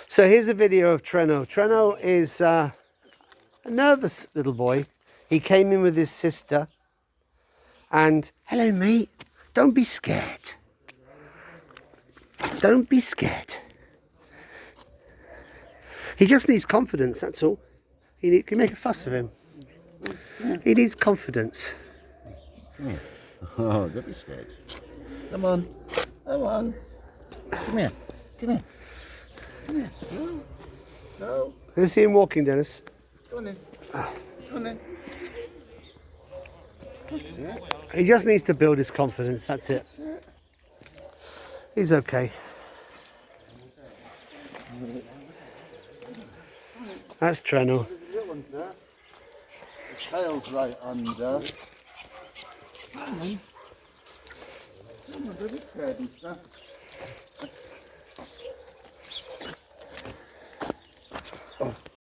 So here's a video of Trueno. Trueno is a nervous little boy. He came in with his sister and, hello mate, don't be scared. Don't be scared. He just needs confidence, that's all. You can make a fuss of him. He needs confidence. Come here. Oh, don't be scared. Come on. Come on. Come here. Come here. Come here. No. No. Let's see him walking, Dennis. Come on then. Come on then. That's it. He just needs to build his confidence, that's it. That's it. He's okay. That's Trueno. There's the little ones there. The tail's right under. Come on. Come on, don't be scared and stuff. Oh.